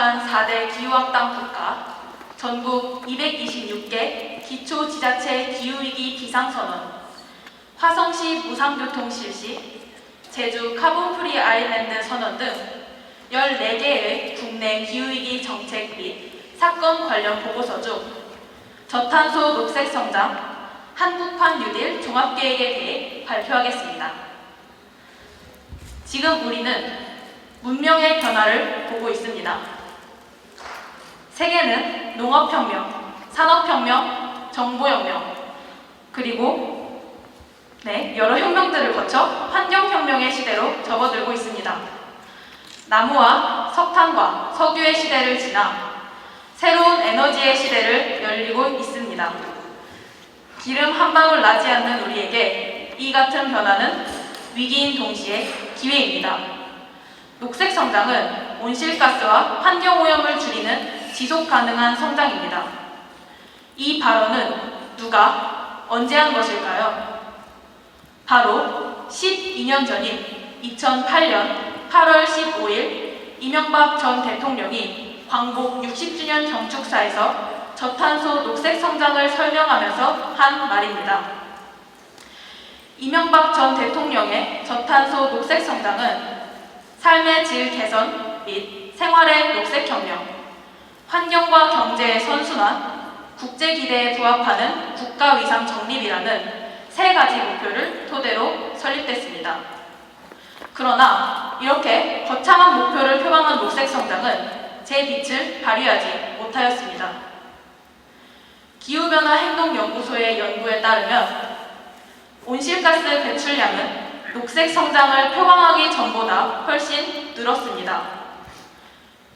구축한 4대 기후확당 국가, 전국 226개 기초지자체 기후위기 비상선언, 화성시 무상교통 실시, 제주 카본프리 아일랜드 선언 등 14개의 국내 기후위기 정책 및 사건 관련 보고서 중 저탄소 녹색성장, 한국판 뉴딜 종합계획에 대해 발표하겠습니다. 지금 우리는 문명의 변화를 보고 있습니다. 세계는 농업혁명, 산업혁명, 정보혁명, 그리고 여러 혁명들을 거쳐 환경혁명의 시대로 접어들고 있습니다. 나무와 석탄과 석유의 시대를 지나 새로운 에너지의 시대를 열리고 있습니다. 기름 한 방울 나지 않는 우리에게 이 같은 변화는 위기인 동시에 기회입니다. 녹색 성장은 온실가스와 환경오염을 줄이는 지속가능한 성장입니다. 이 발언은 누가 언제 한 것일까요? 바로 12년 전인 2008년 8월 15일 이명박 전 대통령이 광복 60주년 경축사에서 저탄소 녹색 성장을 설명하면서 한 말입니다. 이명박 전 대통령의 저탄소 녹색 성장은 삶의 질 개선 및 생활의 녹색혁명, 환경과 경제의 선순환, 국제기대에 부합하는 국가위상 정립이라는 세 가지 목표를 토대로 설립됐습니다. 그러나 이렇게 거창한 목표를 표방한 녹색 성장은 제 빛을 발휘하지 못하였습니다. 기후변화 행동연구소의 연구에 따르면 온실가스 배출량은 녹색 성장을 표방하기 전보다 훨씬 늘었습니다.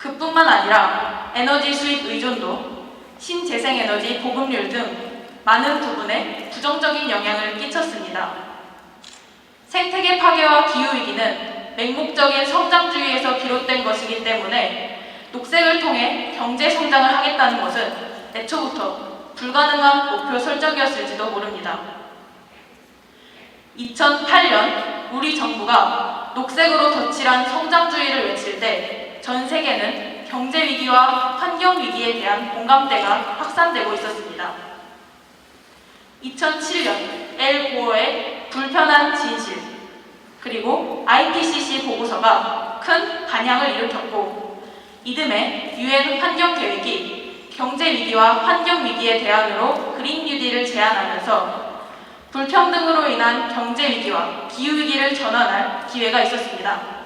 그뿐만 아니라 에너지 수입 의존도, 신재생에너지 보급률 등 많은 부분에 부정적인 영향을 끼쳤습니다. 생태계 파괴와 기후위기는 맹목적인 성장주의에서 비롯된 것이기 때문에 녹색을 통해 경제 성장을 하겠다는 것은 애초부터 불가능한 목표 설정이었을지도 모릅니다. 2008년 우리 정부가 녹색으로 덧칠한 성장주의를 외칠 때 전 세계는 경제위기와 환경위기에 대한 공감대가 확산되고 있었습니다. 2007년 엘 고어의 불편한 진실, 그리고 IPCC 보고서가 큰 반향을 일으켰고 이듬해 UN 환경계획이 경제위기와 환경위기의 대안으로 그린 뉴딜을 제안하면서 불평등으로 인한 경제위기와 기후위기를 전환할 기회가 있었습니다.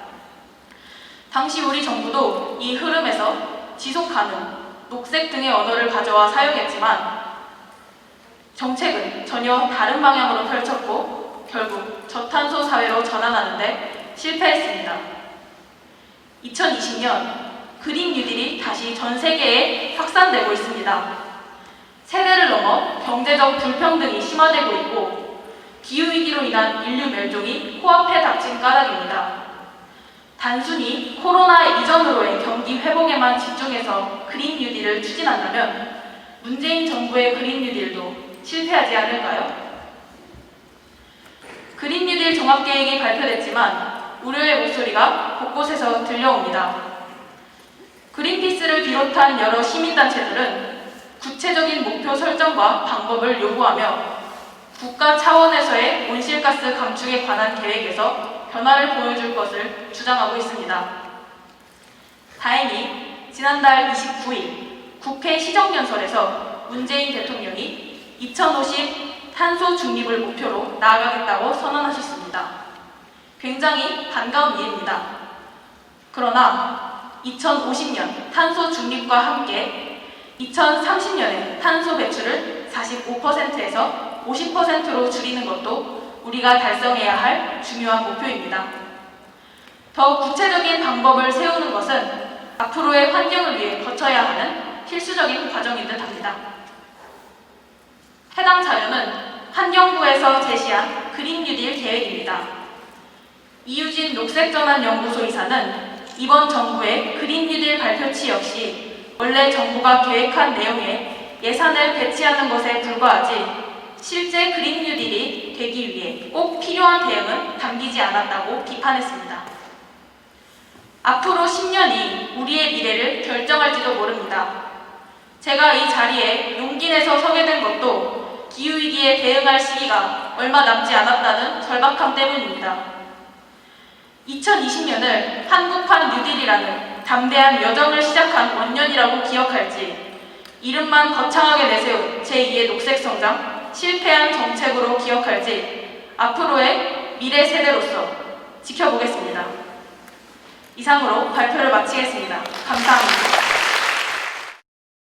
당시 우리 정부도 이 흐름에서 지속가능, 녹색 등의 언어를 가져와 사용했지만 정책은 전혀 다른 방향으로 펼쳤고 결국 저탄소 사회로 전환하는데 실패했습니다. 2020년 그린 뉴딜이 다시 전 세계에 확산되고 있습니다. 세대를 넘어 경제적 불평등이 심화되고 있고 기후위기로 인한 인류 멸종이 코앞에 닥친 까닭입니다. 단순히 코로나 이전으로의 경기 회복에만 집중해서 그린 뉴딜을 추진한다면 문재인 정부의 그린 뉴딜도 실패하지 않을까요? 그린 뉴딜 종합계획이 발표됐지만 우려의 목소리가 곳곳에서 들려옵니다. 그린피스를 비롯한 여러 시민단체들은 구체적인 목표 설정과 방법을 요구하며 국가 차원에서의 온실가스 감축에 관한 계획에서 변화를 보여줄 것을 주장하고 있습니다. 다행히 지난달 29일 국회 시정연설에서 문재인 대통령이 2050 탄소 중립을 목표로 나아가겠다고 선언하셨습니다. 굉장히 반가운 일입니다. 그러나 2050년 탄소 중립과 함께 2030년에 탄소 배출을 45%에서 50%로 줄이는 것도 우리가 달성해야 할 중요한 목표입니다. 더 구체적인 방법을 세우는 것은 앞으로의 환경을 위해 거쳐야 하는 필수적인 과정인 듯 합니다. 해당 자료는 환경부에서 제시한 그린 뉴딜 계획입니다. 이유진 녹색전환연구소 이사는 이번 정부의 그린 뉴딜 발표치 역시 원래 정부가 계획한 내용에 예산을 배치하는 것에 불과하지 실제 그린 뉴딜이 되기 위해 꼭 필요한 대응은 담기지 않았다고 비판했습니다. 앞으로 10년이 우리의 미래를 결정할지도 모릅니다. 제가 이 자리에 용기 내서 서게 된 것도 기후위기에 대응할 시기가 얼마 남지 않았다는 절박함 때문입니다. 2020년을 한국판 뉴딜이라는 담대한 여정을 시작한 원년이라고 기억할지, 이름만 거창하게 내세운 제2의 녹색성장, 실패한 정책으로 기억할지 앞으로의 미래 세대로서 지켜보겠습니다. 이상으로 발표를 마치겠습니다. 감사합니다.